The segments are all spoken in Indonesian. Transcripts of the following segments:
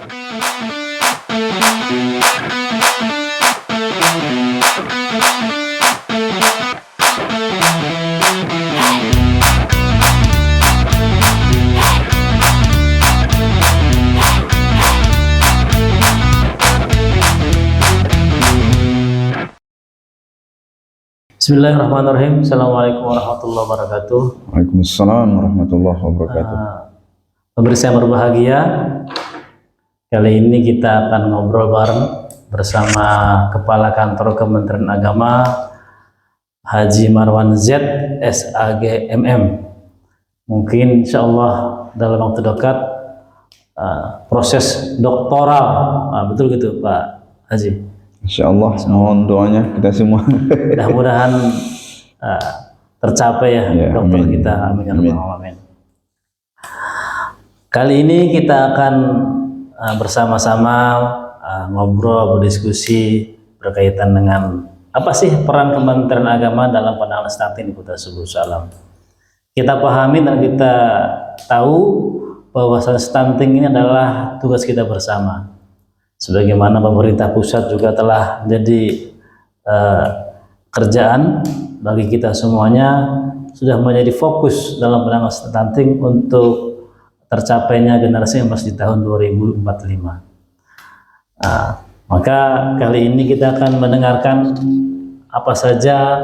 Bismillahirrahmanirrahim. Assalamualaikum warahmatullahi wabarakatuh. Waalaikumsalam warahmatullahi wabarakatuh. Pemirsa yang berbahagia, kali ini kita akan ngobrol bareng bersama Kepala Kantor Kementerian Agama Haji Marwan Z, SAG MM. Mungkin insya Allah dalam waktu dekat proses doktoral, betul gitu Pak Haji? Insya Allah, mohon doanya kita semua. Mudah-mudahan tercapai ya, dokter amin. Kita. Amin. Amin. Kali ini kita akan bersama-sama ngobrol, berdiskusi berkaitan dengan apa sih peran Kementerian Agama dalam penanganan stunting di Kota Subuh Salam. Kita pahami dan kita tahu bahwa stunting ini adalah tugas kita bersama. Sebagaimana pemerintah pusat juga telah menjadi kerjaan bagi kita semuanya, sudah menjadi fokus dalam penanganan stunting untuk tercapainya generasi emas di tahun 2045. Maka kali ini kita akan mendengarkan apa saja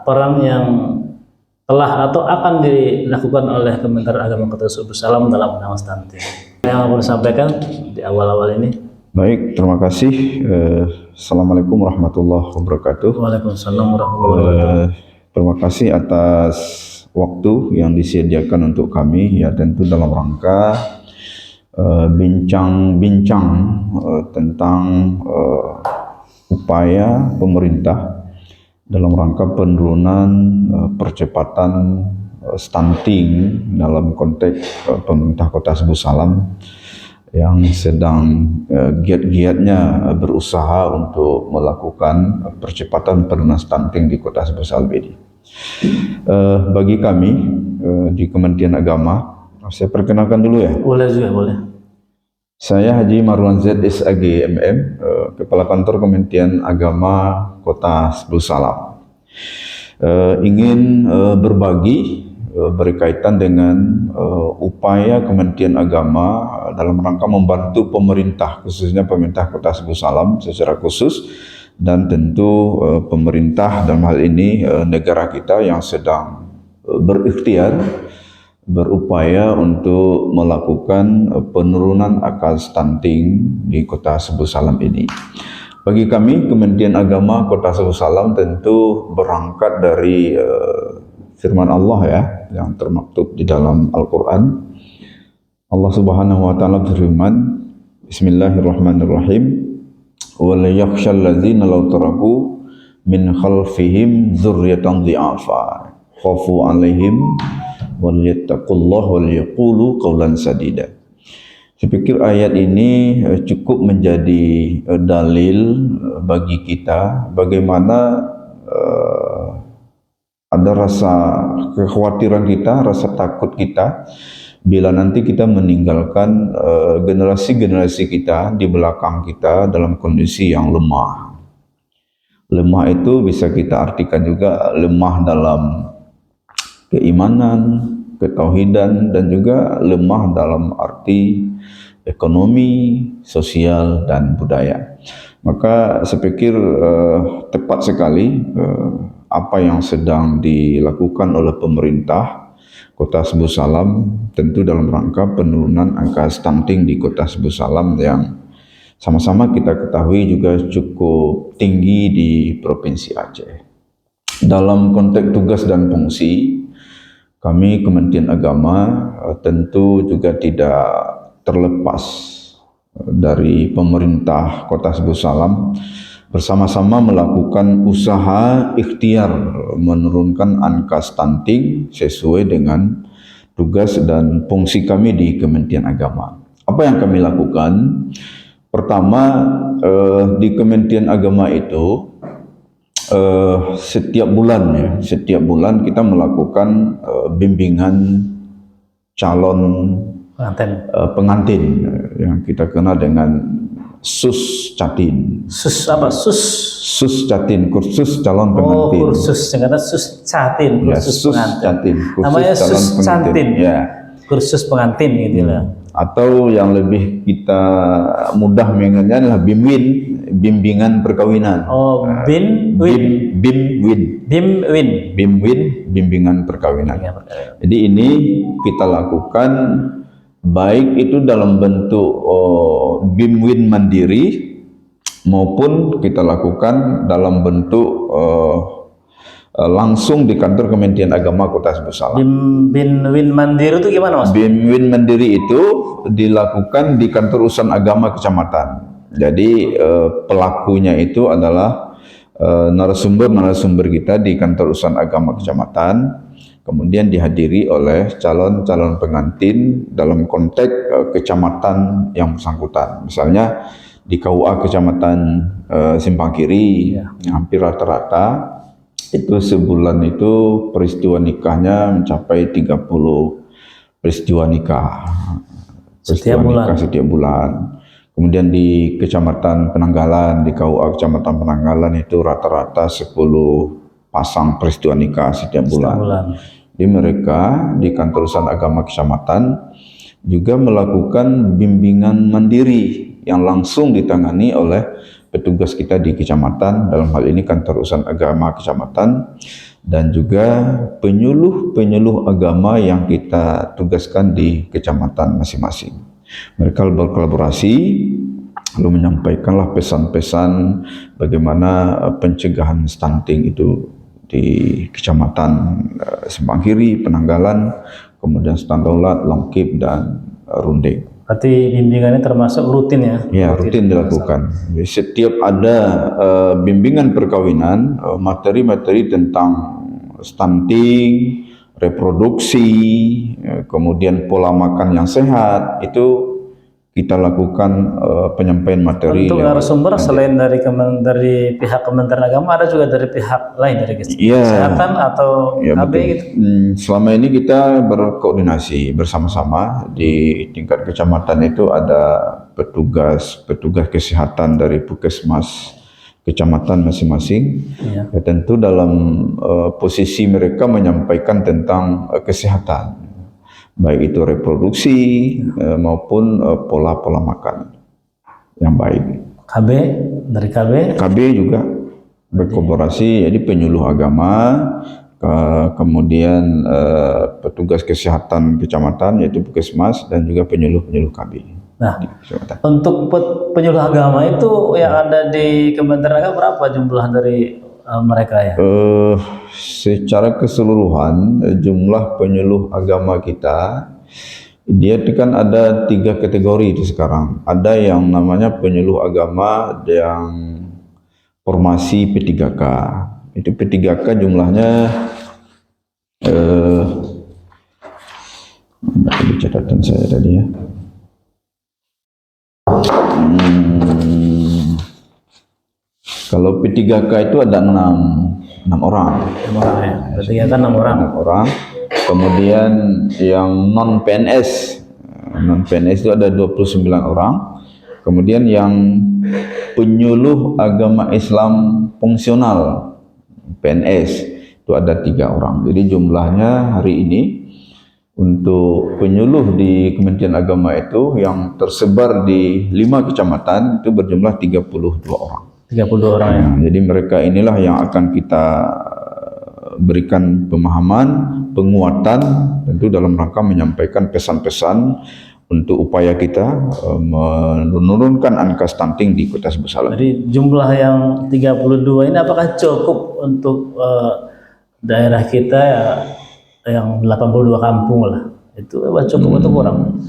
peran yang telah atau akan dilakukan oleh Kementerian Agama Kota Subuh Salam dalam penanganan stunting. Yang mau disampaikan di awal-awal ini. Baik, terima kasih. Assalamualaikum warahmatullahi wabarakatuh. Waalaikumsalam warahmatullahi wabarakatuh. Terima kasih atas waktu yang disediakan untuk kami, ya tentu dalam rangka bincang-bincang tentang upaya pemerintah dalam rangka penurunan percepatan stunting dalam konteks pemerintah Kota Subuh Salam yang sedang giat-giatnya berusaha untuk melakukan percepatan penurunan stunting di Kota Subuh Salam ini. Bagi kami di Kementerian Agama, saya perkenalkan dulu ya. Boleh juga, boleh. Saya Haji Marwan Z, SAG MM, Kepala Kantor Kementerian Agama Kota Subuh Salam. Ingin berbagi berkaitan dengan upaya Kementerian Agama dalam rangka membantu pemerintah, khususnya pemerintah Kota Subuh Salam secara khusus, dan tentu pemerintah dalam hal ini negara kita yang sedang berikhtiar berupaya untuk melakukan penurunan angka stunting di Kota Subuh Salam ini. Bagi kami Kementerian Agama Kota Subuh Salam tentu berangkat dari firman Allah ya, yang termaktub di dalam Al-Quran. Allah Subhanahu wa Ta'ala berfirman, Bismillahirrahmanirrahim, wal yakhshal ladzina law taraku min khalfihim dzurriyyatan dhi'afa khafu 'alaihim wal yattaqullah wal yaqulu qawlan sadida. Saya pikir ayat ini cukup menjadi dalil bagi kita bagaimana ada rasa kekhawatiran kita, rasa takut kita bila nanti kita meninggalkan generasi-generasi kita di belakang kita dalam kondisi yang lemah. Lemah itu bisa kita artikan juga lemah dalam keimanan, ketauhidan, dan juga lemah dalam arti ekonomi, sosial, dan budaya. Maka saya pikir tepat sekali apa yang sedang dilakukan oleh pemerintah Kota Subuh Salam, tentu dalam rangka penurunan angka stunting di Kota Subuh Salam yang sama-sama kita ketahui juga cukup tinggi di Provinsi Aceh. Dalam konteks tugas dan fungsi, kami Kementerian Agama tentu juga tidak terlepas dari pemerintah Kota Subuh Salam bersama-sama melakukan usaha ikhtiar menurunkan angka stunting sesuai dengan tugas dan fungsi kami di Kementerian Agama. Apa yang kami lakukan? Pertama, di Kementerian Agama itu setiap bulan kita melakukan bimbingan calon Pengantin. pengantin yang kita kenal dengan SUS Catin. Sus apa? Sus. SUS Catin, kursus calon Oh, pengantin. kursus. Yang kata sus catin, Ya, kursus SUS pengantin. Catin, kursus Namanya calon sus pengantin. cantin. Ya. Kursus pengantin gitu lah. Atau yang lebih kita mudah mengingatnya adalah BIMWIN, bimbingan perkawinan. Oh, BIMWIN. BIMWIN, bimbingan perkawinan. Jadi ini kita lakukan baik itu dalam bentuk BIMWIN mandiri maupun kita lakukan dalam bentuk langsung di kantor Kementerian Agama Kota Sebut Salam. BIMWIN mandiri itu gimana Mas? BIMWIN mandiri itu dilakukan di kantor urusan agama kecamatan. Jadi pelakunya itu adalah narasumber kita di kantor urusan agama kecamatan, kemudian dihadiri oleh calon-calon pengantin dalam konteks kecamatan yang bersangkutan. Misalnya di KUA Kecamatan Simpang Kiri, hampir rata-rata itu sebulan itu peristiwa nikahnya mencapai 30 peristiwa nikah. Setiap bulan. Setiap bulan. Kemudian di Kecamatan Penanggalan, di KUA Kecamatan Penanggalan itu rata-rata 10 pasang peristiwa nikah setiap bulan. Jadi mereka di kantor urusan agama kecamatan juga melakukan bimbingan mandiri yang langsung ditangani oleh petugas kita di kecamatan, dalam hal ini kantor urusan agama kecamatan, dan juga penyuluh agama yang kita tugaskan di kecamatan masing-masing. Mereka berkolaborasi lalu menyampaikanlah pesan-pesan bagaimana pencegahan stunting itu di kecamatan Simpang Kiri, Penanggalan, kemudian Standaulat, Langkip, dan Rundeng. Berarti bimbingannya termasuk rutin ya? Ya, rutin dilakukan. Jadi, setiap ada bimbingan perkawinan, materi-materi tentang stunting, reproduksi, kemudian pola makan yang sehat, itu kita lakukan penyampaian materi. Untuk narasumber selain dari pihak Kementerian Agama, ada juga dari pihak lain dari kesehatan atau KB gitu? Selama ini kita berkoordinasi bersama-sama di tingkat kecamatan, itu ada petugas kesehatan dari puskesmas kecamatan masing-masing. Ya, tentu dalam posisi mereka menyampaikan tentang kesehatan, baik itu reproduksi maupun pola-pola makan yang baik. Dari KB juga berkolaborasi, jadi penyuluh agama, kemudian petugas kesehatan kecamatan yaitu puskesmas, dan juga penyuluh KB. Nah, untuk penyuluh agama itu yang ada di Kementerian Agama berapa jumlah dari mereka ya? Secara keseluruhan jumlah penyuluh agama kita, dia kan ada 3 kategori itu sekarang. Ada yang namanya penyuluh agama yang formasi P3K. Itu P3K jumlahnya di catatan saya tadi ya. Kalau P3K itu ada 6 orang. P3K 6 orang. Kemudian yang non PNS itu ada 29 orang. Kemudian yang penyuluh agama Islam fungsional PNS itu ada 3 orang. Jadi jumlahnya hari ini untuk penyuluh di Kementerian Agama itu yang tersebar di 5 kecamatan itu berjumlah 32 orang. 32 orang ya. Jadi mereka inilah yang akan kita berikan pemahaman, penguatan, tentu dalam rangka menyampaikan pesan-pesan untuk upaya kita menurunkan angka stunting di Kota Sebut Salam. Jadi jumlah yang 32 ini apakah cukup untuk daerah kita ya, yang 82 kampung lah? Itu cukup atau kurang?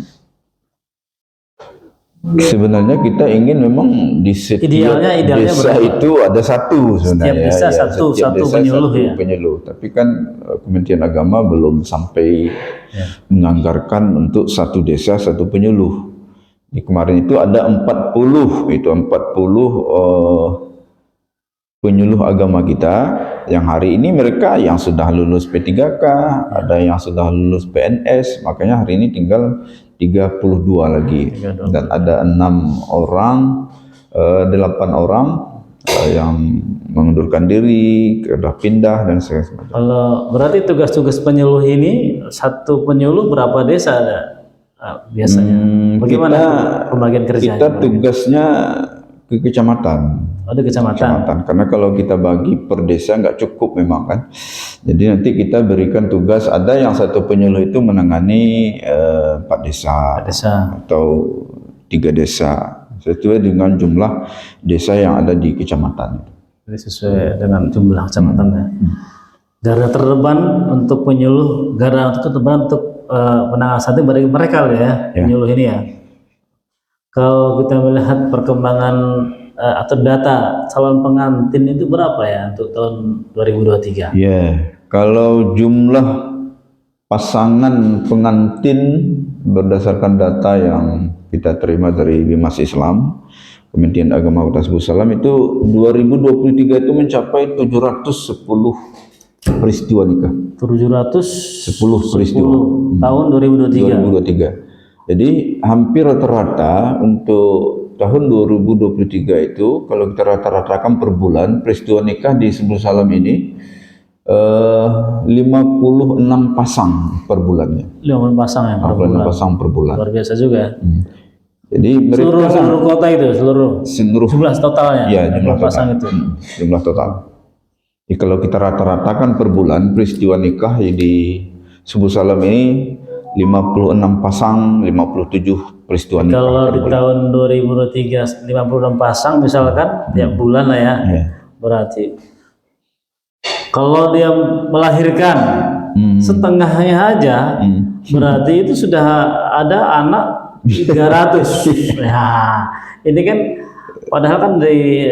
Sebenarnya kita ingin memang di setiap idealnya desa berapa? itu ada satu sebenarnya. Setiap desa satu penyuluh ya. Tapi kan Kementerian Agama belum sampai menganggarkan untuk satu desa satu penyuluh. Di kemarin itu ada 40 penyuluh agama kita Yang hari ini mereka yang sudah lulus P3K, ada yang sudah lulus PNS, makanya hari ini tinggal 32 lagi. Dan ada 6 orang, 8 orang yang mengundurkan diri, sudah pindah dan sebagainya. Kalau berarti tugas-tugas penyuluh ini, satu penyuluh berapa desa ada biasanya? Bagaimana pembagian kerjanya? Kita tugasnya ke kecamatan. Oh, di kecamatan. Karena kalau kita bagi per desa nggak cukup memang kan. Jadi nanti kita berikan tugas, ada yang satu penyuluh itu menangani 4 desa, atau 3 desa sesuai dengan jumlah desa yang ada di kecamatan. Jadi sesuai dengan jumlah kecamatannya. Garda terdepan untuk penyuluh, garda terdepan untuk penanganan stunting bagi mereka ya, penyuluh ini ya. Kalau kita melihat perkembangan atau data calon pengantin itu berapa ya untuk tahun 2023? Ya, kalau jumlah pasangan pengantin berdasarkan data yang kita terima dari Bimas Islam, Kementerian Agama Kota Sebut Salam, itu 2023 itu mencapai 710 peristiwa nikah. 710 peristiwa tahun 2023. Jadi hampir rata-rata untuk tahun 2023 itu, kalau kita rata-ratakan per bulan, peristiwa nikah di Sebut Salam ini 56 pasang per bulannya. 56 pasang ya per bulan. 56 pasang per bulan. Luar biasa juga ya. Jadi mereka seluruh kota itu, seluruh jumlah totalnya. Ya, jumlah pasang total. itu. Jumlah total. Jadi kalau kita rata-ratakan per bulan peristiwa nikah di Sebut Salam ini 56 pasang, 57 peristiwa nikah. Kalau di tahun 2023 56 pasang misalkan tiap bulan lah ya. Berarti kalau dia melahirkan setengahnya aja, berarti itu sudah ada anak 300. Ya, ini kan padahal kan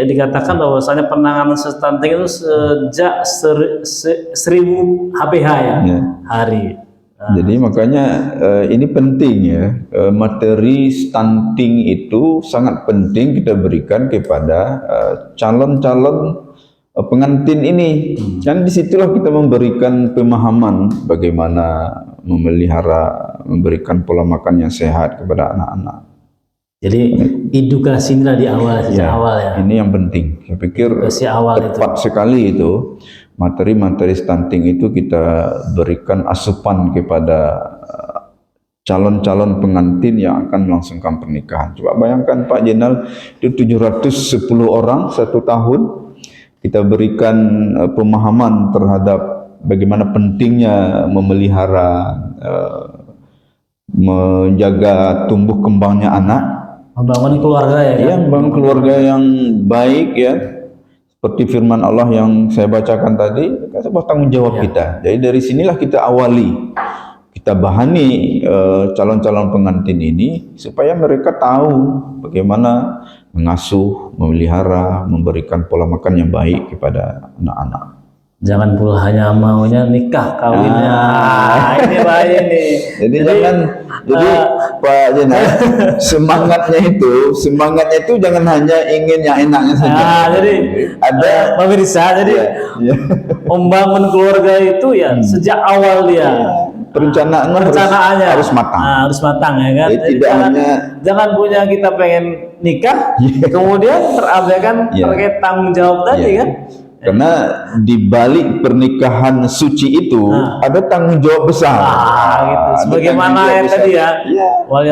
dikatakan bahwasanya penanganan stunting itu sejak 1000 HPH ya, hari. Jadi makanya ini penting ya, materi stunting itu sangat penting kita berikan kepada calon-calon pengantin ini. Dan disitulah kita memberikan pemahaman bagaimana memelihara, memberikan pola makan yang sehat kepada anak-anak. Jadi edukasi ini di awal, sejak awal ya. Ini yang penting. Saya pikir tepat sekali itu. Materi-materi stunting itu kita berikan asupan kepada calon-calon pengantin yang akan melangsungkan pernikahan. Coba bayangkan Pak Jenal, itu 710 orang 1 tahun. Kita berikan pemahaman terhadap bagaimana pentingnya memelihara, menjaga tumbuh kembangnya anak, membangun keluarga ya. Ya, membangun keluarga yang baik ya. Seperti firman Allah yang saya bacakan tadi, sebuah tanggung jawab kita. Jadi dari sinilah kita awali, kita bahani calon-calon pengantin ini supaya mereka tahu bagaimana mengasuh, memelihara, memberikan pola makan yang baik kepada anak-anak. Jangan pula hanya maunya nikah, kawinnya. Ini bahaya nih. Jadi jangan, Pak Jenal, semangatnya itu jangan hanya ingin yang enaknya saja. Jadi ada pemirsa, jadi membangun keluarga itu ya sejak awal dia. Perencanaannya harus matang. Harus matang ya kan. Jadi jangan punya kita pengen nikah, kemudian terabaikan terkait tanggung jawab tadi kan. Karena di balik pernikahan suci itu ada tanggung jawab besar. Gitu. Sebagaimana ayat tadi ya. Wal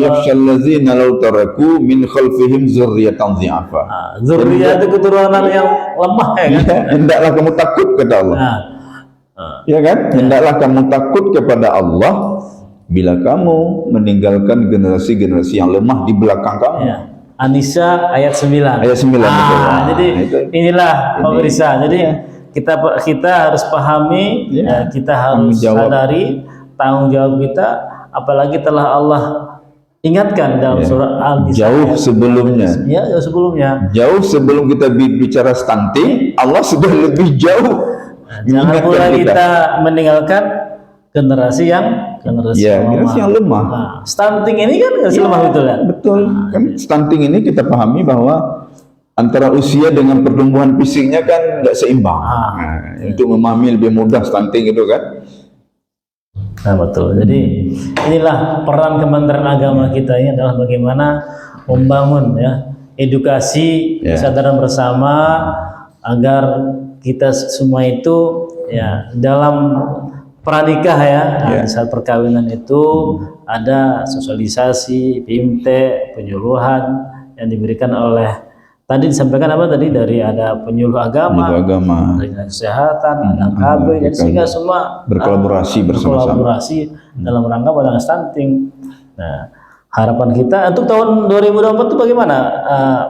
yakhshallazina law taraku min khalfihim dzurriyyatan dhi'afa. Dzurriyyah itu keturunan yang lemah ya kan. Hendaklah kamu takut kepada Allah. Ya kan? Hendaklah kamu takut kepada Allah bila kamu meninggalkan generasi-generasi yang lemah di belakang kamu. An-Nisa ayat 9. Ayat 9 betul. Jadi inilah pemirsa. Jadi kita harus pahami, kita harus sadari tanggung jawab kita, apalagi telah Allah ingatkan dalam surah Al-Nisa. Jauh sebelumnya. Ya, jauh sebelumnya. Jauh sebelum kita bicara stunting, Allah sudah lebih jauh. Jangan pula kita meninggalkan generasi yang lemah. Stunting ini kan generasi lemah betul ya. Betul. Kan stunting ini kita pahami bahwa antara usia dengan pertumbuhan fisiknya kan tidak seimbang. Untuk memahami lebih mudah stunting itu kan. Nah betul. Jadi inilah peran Kementerian Agama kita ini adalah bagaimana membangun ya edukasi kesadaran bersama agar kita semua itu ya dalam pranikah ya, di saat perkawinan itu ada sosialisasi, bimtek, penyuluhan yang diberikan oleh tadi disampaikan apa tadi dari ada penyuluh agama, dari kesehatan, ada KB, jadi sehingga semua berkolaborasi bersama-sama dalam rangka pada stunting. Nah, harapan kita untuk tahun 2024 itu bagaimana,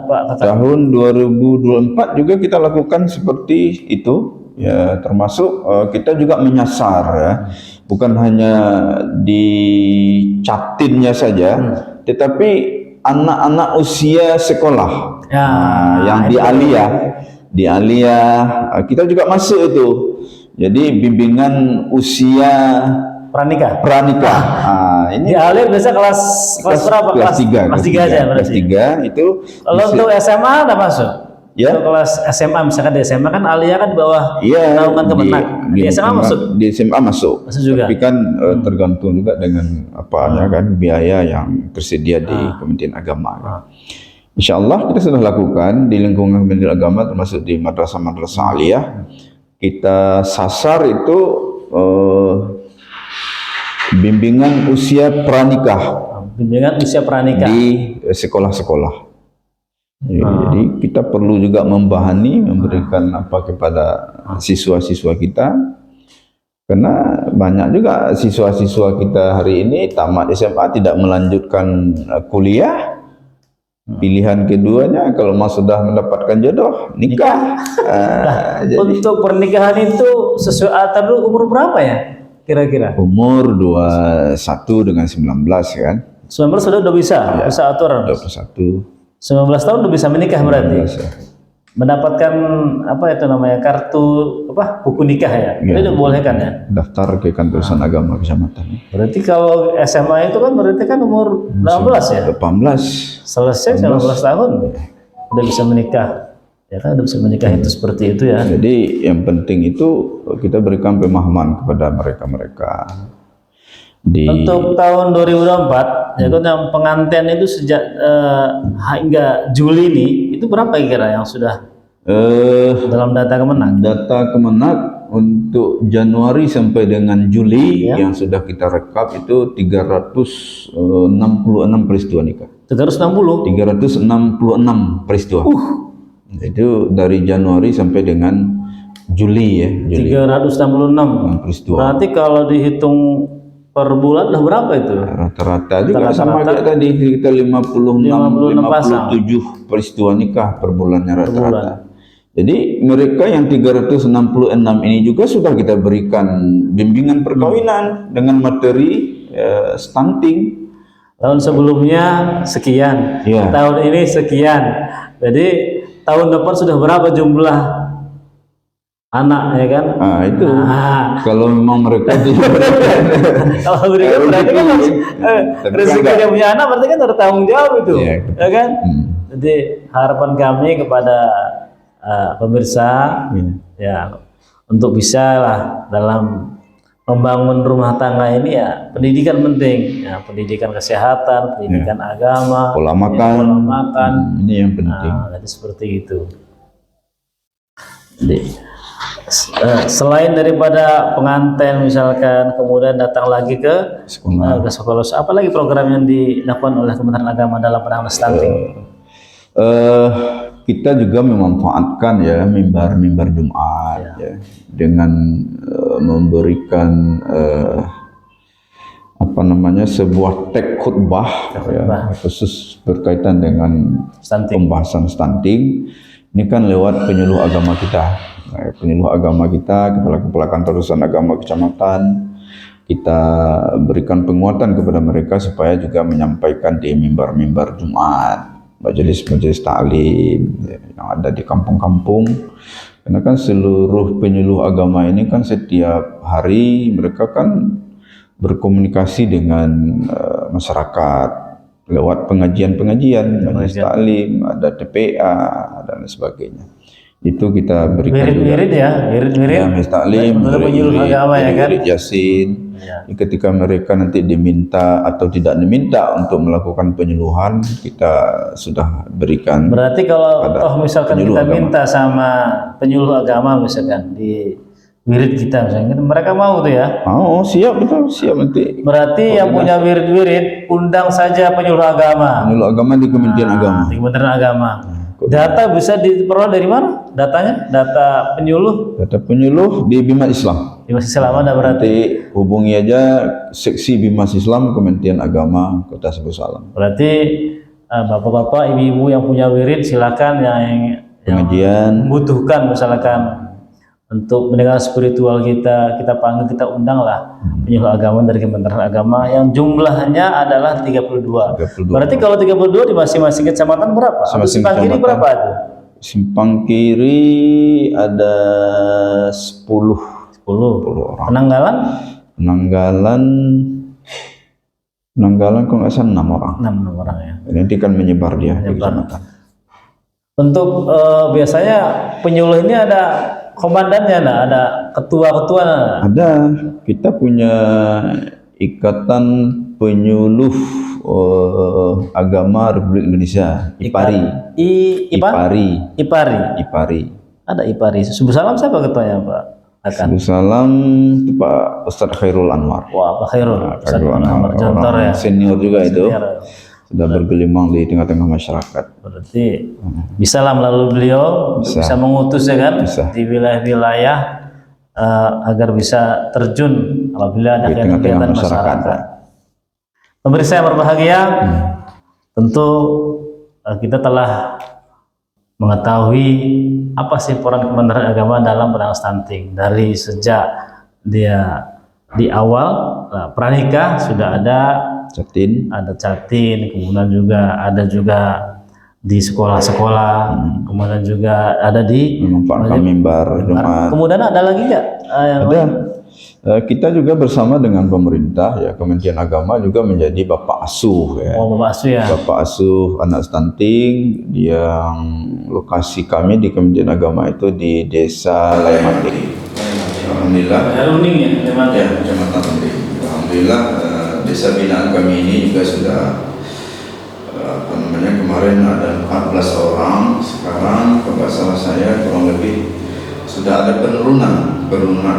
Pak Tata? Tahun 2024 juga kita lakukan seperti itu. Ya, termasuk kita juga menyasar ya, bukan hanya di Captinnya saja, tetapi anak-anak usia sekolah yang di Aliyah, kita juga masuk itu. Jadi bimbingan usia pranikah. Ini di Aliyah biasa kelas berapa? Kelas 3. Kelas 3 aja berarti. Kelas 3 itu. Kalau untuk SMA ada masuk? Ya. Untuk kelas SMA, misalkan di SMA kan Aliyah kan di bawah naungan Kemenag. Di SMA masuk? Di SMA masuk. Masuk juga. Tapi kan tergantung juga dengan apanya kan biaya yang tersedia di Kementerian Agama. Insya Allah kita sudah lakukan di lingkungan Kementerian Agama termasuk di madrasah-madrasah Aliyah. Kita sasar itu bimbingan usia pranikah. Bimbingan usia pranikah di sekolah-sekolah. Jadi kita perlu juga memberikan apa kepada siswa-siswa kita, karena banyak juga siswa-siswa kita hari ini tamat SMA tidak melanjutkan kuliah. Pilihan keduanya kalau sudah mendapatkan jodoh nikah. Jadi, untuk pernikahan itu sesuai dulu umur berapa ya kira-kira? Umur 21 dengan 19 kan. 19 sudah bisa atur. 21. 19 tahun udah bisa menikah berarti. Mendapatkan apa itu namanya kartu buku nikah ya. Itu dibolehkan ya. Daftar ke kantor urusan agama kecamatan. Berarti kalau SMA itu kan berarti kan umur 18 ya. 18. Selesai 19 tahun udah bisa menikah. Ya kan udah bisa menikah itu seperti itu ya. Jadi yang penting itu kita berikan pemahaman kepada mereka-mereka. Untuk tahun 2024 ya kan yang pengantin itu sejak hingga Juli ini itu berapa kira yang sudah dalam data Kemenag? Data Kemenag untuk Januari sampai dengan Juli yang sudah kita rekap itu 366 peristiwa nikah. 366 peristiwa. Itu dari Januari sampai dengan Juli ya. 366 peristiwa. Berarti kalau dihitung per bulan udah berapa itu? Rata-rata juga sama kayak tadi kita 57 peristiwa nikah per bulannya rata-rata. Jadi mereka yang 366 ini juga sudah kita berikan bimbingan perkawinan dengan materi stunting. Tahun sebelumnya sekian, tahun ini sekian. Jadi tahun depan sudah berapa jumlah anak ya kan? Itu kalau memang mereka kalau mereka berarti kan resikonya punya anak berarti kan ada tanggung jawab itu, ya kan? Jadi harapan kami kepada pemirsa ya untuk bisa lah dalam membangun rumah tangga ini ya pendidikan penting, ya pendidikan kesehatan, pendidikan agama, pola makan, ini yang penting. Jadi seperti itu. Jadi selain daripada pengantin misalkan kemudian datang lagi ke sekolah, apalagi program yang dilakukan oleh Kementerian Agama dalam penanganan stunting? Kita juga memanfaatkan ya mimbar Jumat dengan memberikan sebuah teks khutbah khusus berkaitan dengan pembahasan stunting. Ini kan lewat penyuluh agama kita. Kepala kantor urusan agama kecamatan, kita berikan penguatan kepada mereka supaya juga menyampaikan di mimbar-mimbar Jumat, majelis-majelis taklim yang ada di kampung-kampung. Karena kan seluruh penyuluh agama ini kan setiap hari mereka kan berkomunikasi dengan masyarakat, lewat pengajian-pengajian, majelis taklim, ada TPA dan lain sebagainya. Itu kita berikan juga. Wirid ya, wirid. Ya, majelis taklim, penyuluh agama ya kan. wirid Yasin. Ya. Ketika mereka nanti diminta atau tidak diminta untuk melakukan penyuluhan, kita sudah berikan. Berarti kalau misalkan penyuluh kita agama. minta sama penyuluh agama misalkan di wirid kita misalnya, mereka mau tuh ya. Oh, siap, betul, siap nanti. Berarti yang punya wirid-wirid undang saja penyuluh agama. Penyuluh agama di Kementerian Agama. Di Kementerian Agama. Data bisa diperoleh dari mana? Datanya? Data penyuluh? Data penyuluh di Bimas Islam. Di Masjid Islam ada berarti. Nanti hubungi aja seksi Bimas Islam Kementerian Agama Kota Sebut Salam. Berarti bapak-bapak, ibu-ibu yang punya wirid silakan yang Pengajian. membutuhkan misalkan untuk mendengar spiritual kita panggil, kita undang lah penyuluh agama dari Kementerian Agama yang jumlahnya adalah 32. 32. Berarti kalau 32 di masing-masing kecamatan berapa? Atau Masing-masing simpang kiri kecamatan. berapa itu? Simpang kiri ada 10 10 orang. Penanggalan Penanggalan kalau nggak salah 6 orang. 6 orang ya. Nanti kan menyebar dia ke Menyebar. kecamatan. Untuk biasanya penyuluh ini ada komandannya, nah, ada ketua-ketua. Nah. Ada, kita punya ikatan penyuluh agama Republik Indonesia, IPARI. IPARI. Ada IPARI. Subuh Salam siapa ketuanya Pak? Sebelum salam itu Pak Ustadz Khairul Anwar. Wah, Pak Khairul. Ustadz Khairul Anwar, Jontor ya. senior juga itu. Senior. Sudah bergelimang di tengah-tengah masyarakat. Berarti bisa lah melalui beliau bisa mengutus ya kan Bisa. di wilayah-wilayah agar bisa terjun apabila ada Di tengah-tengah kegiatan masyarakat. Pemirsa yang berbahagia, tentu kita telah mengetahui apa sih peran Kementerian Agama dalam penanganan stunting dari sejak dia di awal pranikah sudah ada Jatin, kemudian juga ada di sekolah-sekolah, kemudian juga ada di memanfaatkan mimbar Jumat. Kemudian ada lagi nggak? Ada. Kita juga bersama dengan pemerintah ya, Kementerian Agama juga menjadi bapak asuh ya. Oh, Bapak Asuh ya. Bapak asuh anak stunting yang lokasi kami di Kementerian Agama itu di Desa Laimati. Alhamdulillah. Runing ya, Ya, Kecamatan Runing. Alhamdulillah desa binaan kami ini juga sudah kemarin ada 14 orang, sekarang kalau nggak salah saya kurang lebih sudah ada penurunan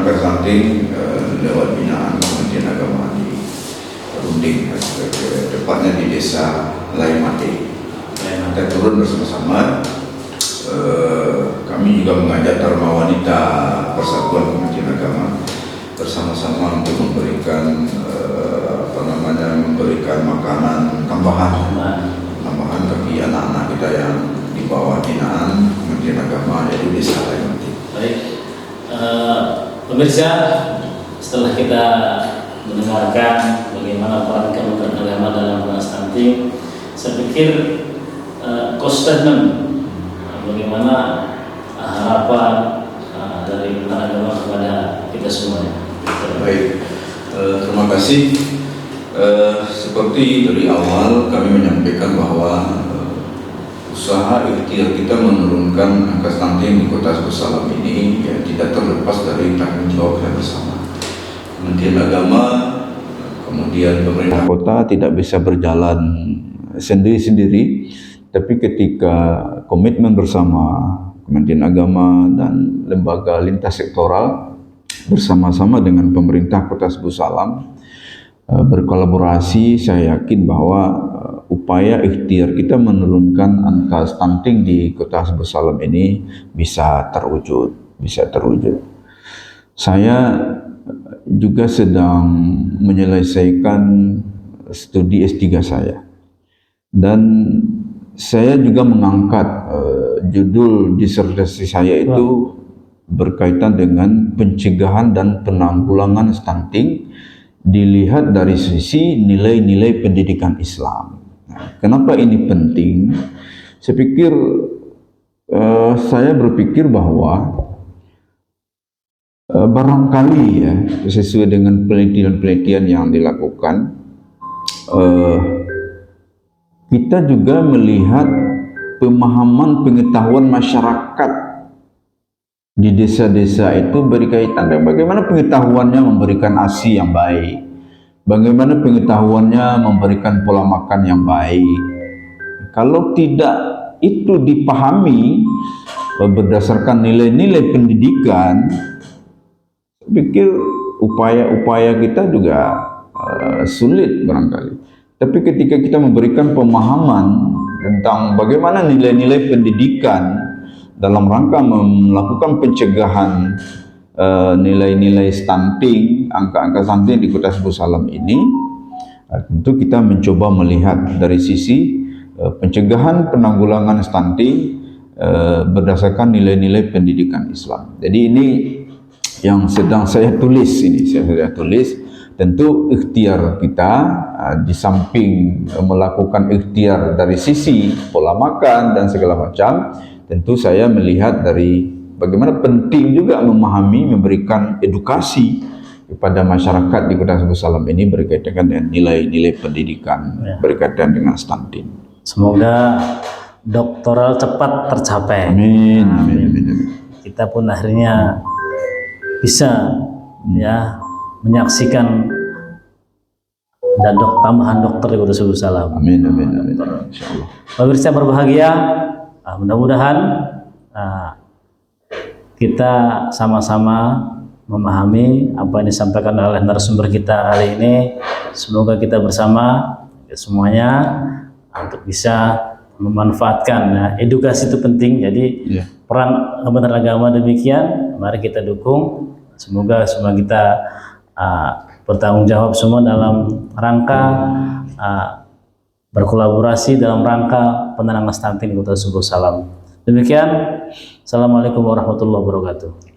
kasus stunting lewat binaan Kementerian Agama di Runding, tepatnya di Desa Laimati. Kita turun bersama-sama. Kami juga mengajak Dharma Wanita Persatuan Kementerian Agama bersama-sama untuk memberikan makanan tambahan bagi anak-anak kita yang di bawah binaan Kementerian Agama yaitu Desa Laimati. Baik, pemirsa, setelah kita mendengarkan bagaimana peran Kementerian Agama dalam penanganan stunting, saya pikir cost statement bagaimana harapan dari Kementerian Agama kepada kita semuanya. Baik, terima kasih. Seperti dari awal kami menyampaikan bahwa usaha ikhtiar kita menurunkan angka stunting di Kota Sebut Salam ini ya tidak terlepas dari tanggung jawab kita bersama. Kementerian Agama, kemudian pemerintah kota tidak bisa berjalan sendiri-sendiri, tapi ketika komitmen bersama Kementerian Agama dan lembaga lintas sektoral bersama-sama dengan pemerintah Kota Sebut Salam berkolaborasi, saya yakin bahwa upaya ikhtiar kita menurunkan angka stunting di Kota Sebut Salam ini bisa terwujud. Saya juga sedang menyelesaikan studi S3 saya, dan saya juga mengangkat judul disertasi saya itu berkaitan dengan pencegahan dan penanggulangan stunting dilihat dari sisi nilai-nilai pendidikan Islam. Nah, kenapa ini penting? Saya berpikir bahwa barangkali ya, sesuai dengan penelitian-penelitian yang dilakukan, kita juga melihat pemahaman pengetahuan masyarakat di desa-desa itu berkaitan dengan bagaimana pengetahuannya memberikan ASI yang baik, bagaimana pengetahuannya memberikan pola makan yang baik. Kalau tidak itu dipahami berdasarkan nilai-nilai pendidikan, saya pikir upaya-upaya kita juga sulit barangkali. Tapi ketika kita memberikan pemahaman tentang bagaimana nilai-nilai pendidikan dalam rangka melakukan pencegahan nilai-nilai stunting, angka-angka stunting di Kota Sebut Salam ini, tentu kita mencoba melihat dari sisi pencegahan penanggulangan stunting berdasarkan nilai-nilai pendidikan Islam. Jadi ini yang sedang saya tulis ini, saya tulis. Tentu ikhtiar kita di samping melakukan ikhtiar dari sisi pola makan dan segala macam, tentu saya melihat dari bagaimana penting juga memahami, memberikan edukasi kepada masyarakat di Kota Sebut Salam ini berkaitan dengan nilai-nilai pendidikan, berkaitan dengan stunting. Semoga doktoral cepat tercapai. Amin, amin, amin, amin. Kita pun akhirnya bisa ya menyaksikan tambahan dokter di Kota Sebut Salam. Amin, amin, amin. Insyaallah. Pemirsa berbahagia, mudah-mudahan kita sama-sama memahami apa yang disampaikan oleh narasumber kita hari ini. Semoga kita bersama semuanya untuk bisa memanfaatkan. Edukasi itu penting, jadi peran Kementerian Agama demikian. Mari kita dukung. Semoga semua kita bertanggung jawab semua dalam rangka berkolaborasi dalam rangka penanganan stunting di Kota Sebut Salam. Demikian, Assalamualaikum warahmatullahi wabarakatuh.